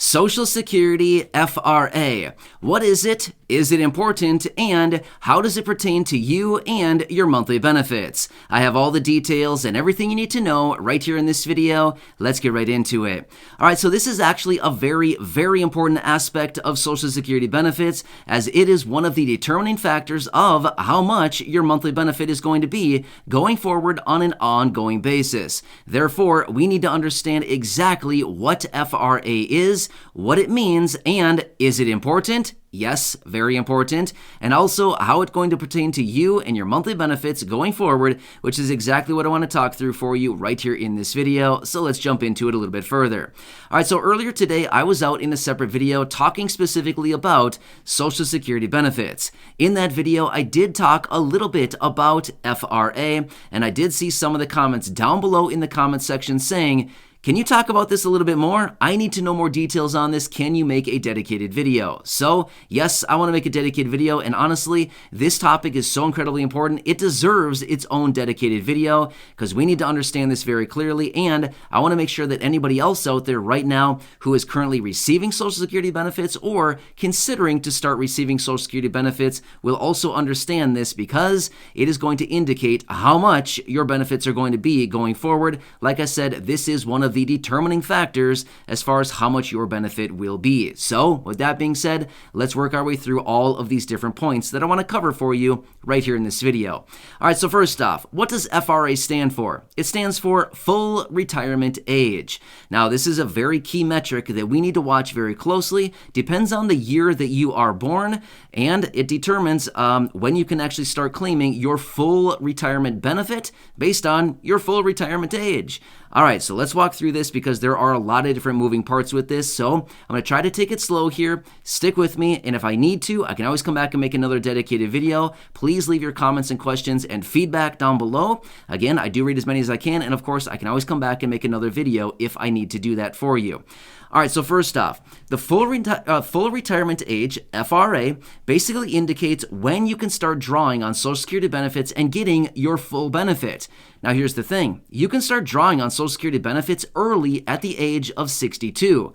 Social Security FRA. What is it? Is it important? And how does it pertain to you and your monthly benefits? I have all the details and everything you need to know right here in this video. Let's get right into it. All right, so this is actually a very, very important aspect of Social Security benefits, as it is one of the determining factors of how much your monthly benefit is going to be going forward on an ongoing basis. Therefore, we need to understand exactly what FRA is, what it means, and is it important? Yes, very important, and also how it's going to pertain to you and your monthly benefits going forward, which is exactly what I want to talk through for you right here in this video. So let's jump into it a little bit further. All right, so earlier today, I was out in a separate video talking specifically about Social Security benefits. In that video, I did talk a little bit about FRA, and I did see some of the comments down below in the comment section saying, can you talk about this a little bit more? I need to know more details on this. Can you make a dedicated video? So, yes, I want to make a dedicated video, and honestly, this topic is so incredibly important. It deserves its own dedicated video because we need to understand this very clearly, and I want to make sure that anybody else out there right now who is currently receiving Social Security benefits or considering to start receiving Social Security benefits will also understand this, because it is going to indicate how much your benefits are going to be going forward. Like I said, this is one of the determining factors as far as how much your benefit will be. So, with that being said, let's work our way through all of these different points that I want to cover for you right here in this video. All right, so first off, what does FRA stand for? It stands for Full Retirement Age. Now, this is a very key metric that we need to watch very closely. Depends on the year that you are born, and it determines when you can actually start claiming your full retirement benefit based on your full retirement age. All right, so let's walk through this because there are a lot of different moving parts with this. So I'm going to try to take it slow here. Stick with me, and if I need to, I can always come back and make another dedicated video. Please leave your comments and questions and feedback down below. Again, I do read as many as I can, and of course, I can always come back and make another video if I need to do that for you. All right, so first off, the full retirement age, FRA, basically indicates when you can start drawing on Social Security benefits and getting your full benefit. Now, here's the thing. You can start drawing on Social Security benefits early at the age of 62.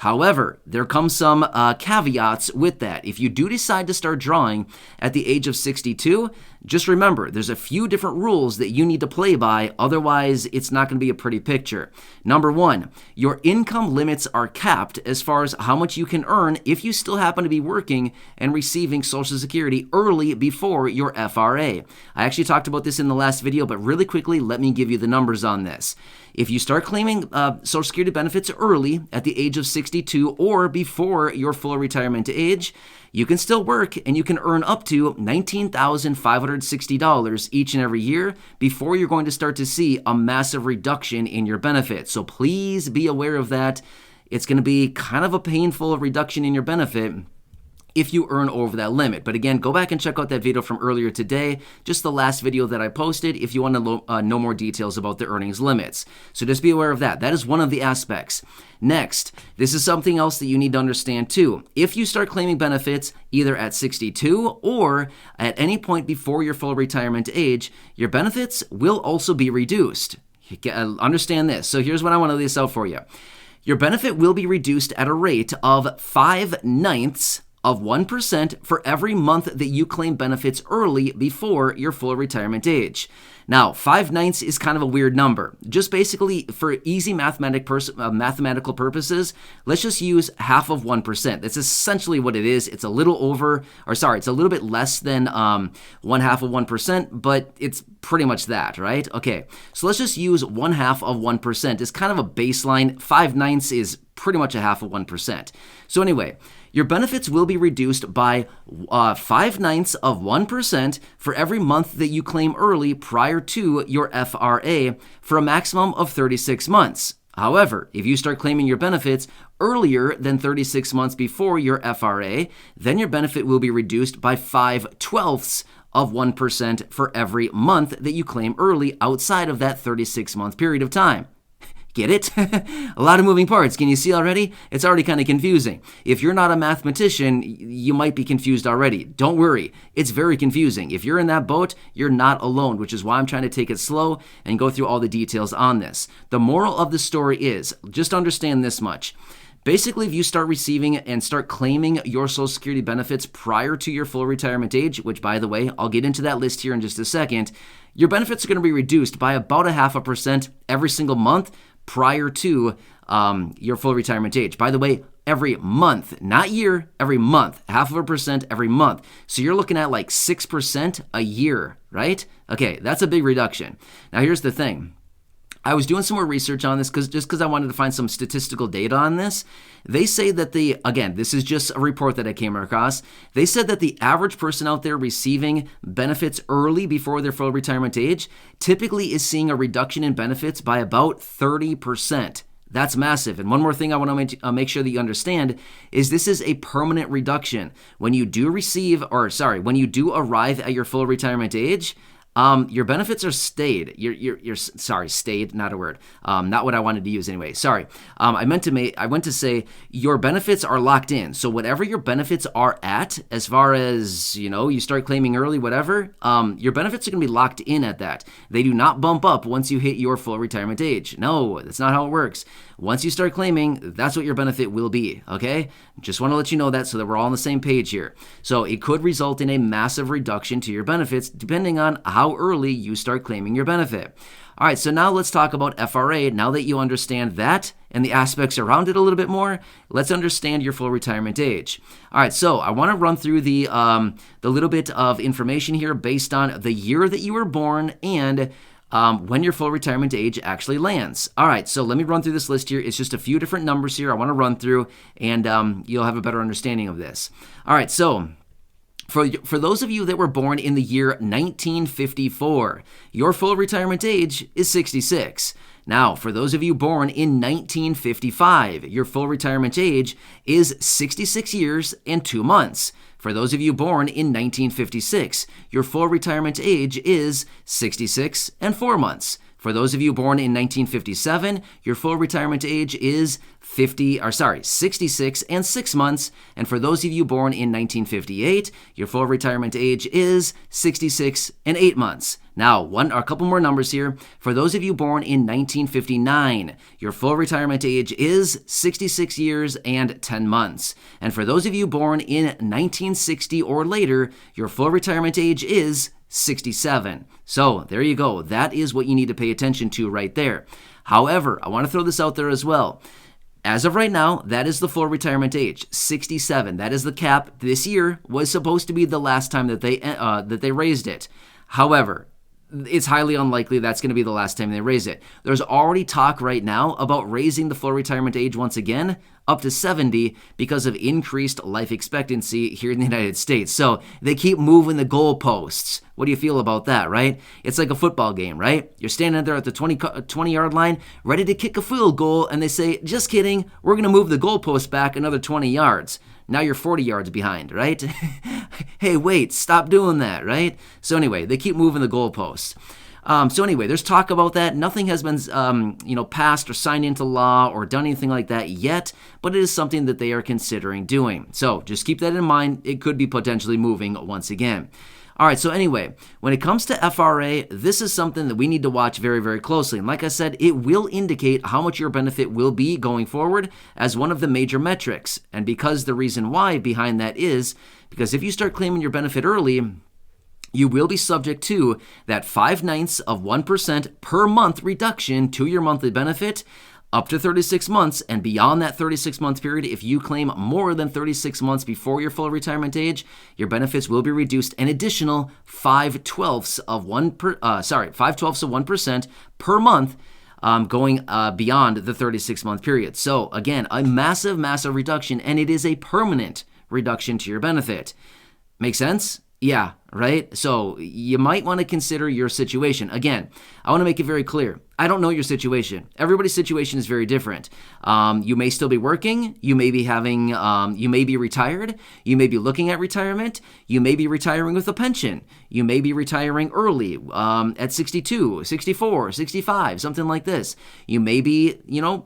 However, there come some caveats with that. If you do decide to start drawing at the age of 62, just remember, there's a few different rules that you need to play by, otherwise it's not going to be a pretty picture. Number one, your income limits are capped as far as how much you can earn if you still happen to be working and receiving Social Security early before your FRA. I actually talked about this in the last video, but really quickly, let me give you the numbers on this. If you start claiming Social Security benefits early at the age of 62 or before your full retirement age, you can still work and you can earn up to $19,560 each and every year before you're going to start to see a massive reduction in your benefit. So please be aware of that. It's going to be kind of a painful reduction in your benefit if you earn over that limit. But again, go back and check out that video from earlier today, just the last video that I posted, if you want to know more details about the earnings limits. So just be aware of that. That is one of the aspects. Next, this is something else that you need to understand too. If you start claiming benefits either at 62 or at any point before your full retirement age, your benefits will also be reduced. Understand this. So here's what I want to lay this out for you. Your benefit will be reduced at a rate of 5/9 of 1% for every month that you claim benefits early before your full retirement age. Now, 5/9 is kind of a weird number. Just basically, for easy mathematical purposes, let's just use half of 1%. That's essentially what it is. It's a little it's a little bit less than 1/2 of 1%, but it's pretty much that, right? Okay, so let's just use 1/2 of 1% as kind of a baseline. 5/9 is pretty much 1/2 of 1%. So anyway, your benefits will be reduced by 5/9 of 1% for every month that you claim early prior to your FRA for a maximum of 36 months. However, if you start claiming your benefits earlier than 36 months before your FRA, then your benefit will be reduced by 5/12 of 1% for every month that you claim early outside of that 36-month period of time. Get it? A lot of moving parts. Can you see already? It's already kind of confusing. If you're not a mathematician, you might be confused already. Don't worry. It's very confusing. If you're in that boat, you're not alone, which is why I'm trying to take it slow and go through all the details on this. The moral of the story is, just understand this much. Basically, if you start receiving and start claiming your Social Security benefits prior to your full retirement age, which, by the way, I'll get into that list here in just a second, your benefits are going to be reduced by about 0.5% every single month prior to your full retirement age. By the way, every month, not year, every month, 0.5% every month. So you're looking at like 6% a year, right? Okay, that's a big reduction. Now, here's the thing. I was doing some more research on this because I wanted to find some statistical data on this. They say that again, this is just a report that I came across. They said that the average person out there receiving benefits early before their full retirement age typically is seeing a reduction in benefits by about 30%. That's massive. And one more thing I want to make sure that you understand is this is a permanent reduction. When you do when you do arrive at your full retirement age, your benefits are stayed. Stayed, not a word. Not what I wanted to use anyway. Sorry. I went to say your benefits are locked in. So whatever your benefits are at, as far as, you start claiming early, whatever, your benefits are going to be locked in at that. They do not bump up once you hit your full retirement age. No, that's not how it works. Once you start claiming, that's what your benefit will be, okay? Just want to let you know that so that we're all on the same page here. So it could result in a massive reduction to your benefits depending on how early you start claiming your benefit. All right, so now let's talk about FRA. Now that you understand that and the aspects around it a little bit more, let's understand your full retirement age. All right, so I want to run through the little bit of information here based on the year that you were born and when your full retirement age actually lands. All right, so let me run through this list here. It's just a few different numbers here I want to run through, and you'll have a better understanding of this. All right, so for those of you that were born in the year 1954, your full retirement age is 66. Now, for those of you born in 1955, your full retirement age is 66 years and 2 months. For those of you born in 1956, your full retirement age is 66 and 4 months. For those of you born in 1957, your full retirement age is 66 and 6 months. And for those of you born in 1958, your full retirement age is 66 and 8 months. Now, a couple more numbers here. For those of you born in 1959, your full retirement age is 66 years and 10 months. And for those of you born in 1960 or later, your full retirement age is 67. So there you go. That is what you need to pay attention to right there. However, I want to throw this out there as well. As of right now, that is the full retirement age, 67. That is the cap. This year was supposed to be the last time that they raised it. However, it's highly unlikely that's going to be the last time they raise it. There's already talk right now about raising the full retirement age once again up to 70 because of increased life expectancy here in the United States. So they keep moving the goalposts. What do you feel about that, right? It's like a football game, right? You're standing there at the 20-yard line, ready to kick a field goal, and they say, just kidding, we're going to move the goalpost back another 20 yards. Now you're 40 yards behind, right? Hey, wait, stop doing that, right? So anyway, they keep moving the goalposts. So anyway, there's talk about that. Nothing has been, passed or signed into law or done anything like that yet, but it is something that they are considering doing. So just keep that in mind. It could be potentially moving once again. All right, so anyway, when it comes to FRA, this is something that we need to watch very, very closely. And like I said, it will indicate how much your benefit will be going forward as one of the major metrics. And because the reason why behind that is because if you start claiming your benefit early, you will be subject to that 0.5% per month reduction to your monthly benefit up to 36 months, and beyond that 36-month period, if you claim more than 36 months before your full retirement age, your benefits will be reduced an additional 5/12 of 1% per month, going beyond the 36-month period. So again, a massive, massive reduction, and it is a permanent reduction to your benefit. Make sense? Yeah, right? So you might want to consider your situation. Again, I want to make it very clear. I don't know your situation. Everybody's situation is very different. You may still be working. You may be you may be retired. You may be looking at retirement. You may be retiring with a pension. You may be retiring early at 62, 64, 65, something like this. You may be,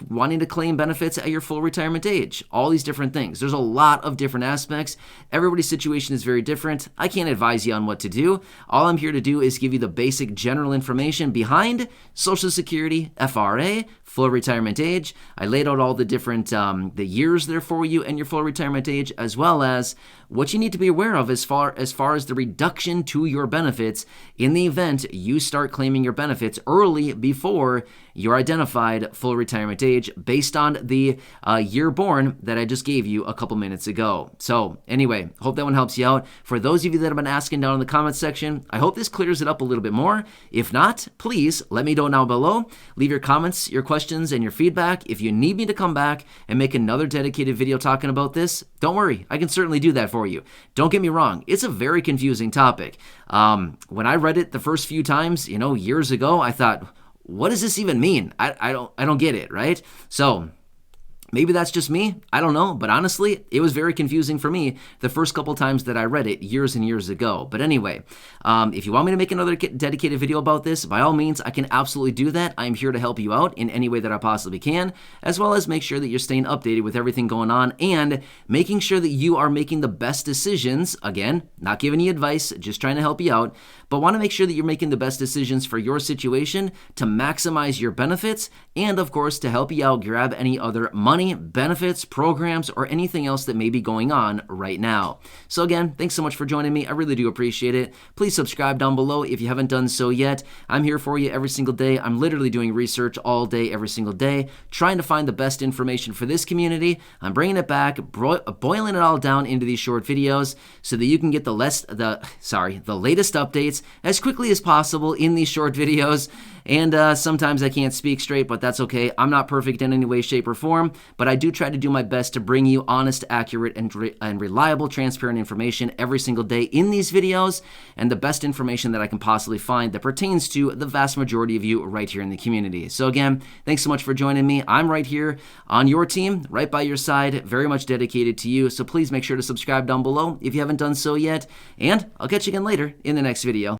wanting to claim benefits at your full retirement age. All these different things. There's a lot of different aspects. Everybody's situation is very different. I can't advise you idea on what to do. All I'm here to do is give you the basic general information behind Social Security FRA, full retirement age. I laid out all the different the years there for you and your full retirement age, as well as what you need to be aware of as far as the reduction to your benefits in the event you start claiming your benefits early before your identified full retirement age based on the year born that I just gave you a couple minutes ago. So anyway, hope that one helps you out. For those of you that have been asking down in the comments section, I hope this clears it up a little bit more. If not, please let me know down below. Leave your comments, your questions, and your feedback. If you need me to come back and make another dedicated video talking about this, don't worry, I can certainly do that for you. Don't get me wrong, it's a very confusing topic. When I read it the first few times, years ago, I thought, what does this even mean? I don't get it, right? So maybe that's just me. I don't know. But honestly, it was very confusing for me the first couple times that I read it years and years ago. But anyway, if you want me to make another dedicated video about this, by all means, I can absolutely do that. I'm here to help you out in any way that I possibly can, as well as make sure that you're staying updated with everything going on and making sure that you are making the best decisions. Again, not giving you advice, just trying to help you out, but want to make sure that you're making the best decisions for your situation to maximize your benefits and, of course, to help you out grab any other money, benefits, programs, or anything else that may be going on right now. So again, thanks so much for joining me. I really do appreciate it. Please subscribe down below if you haven't done so yet. I'm here for you every single day. I'm literally doing research all day, every single day, trying to find the best information for this community. I'm bringing it back, boiling it all down into these short videos so that you can get the latest updates as quickly as possible in these short videos. And sometimes I can't speak straight, but that's okay. I'm not perfect in any way, shape, or form, but I do try to do my best to bring you honest, accurate, and reliable, transparent information every single day in these videos, and the best information that I can possibly find that pertains to the vast majority of you right here in the community. So again, thanks so much for joining me. I'm right here on your team, right by your side, very much dedicated to you. So please make sure to subscribe down below if you haven't done so yet, and I'll catch you again later in the next video.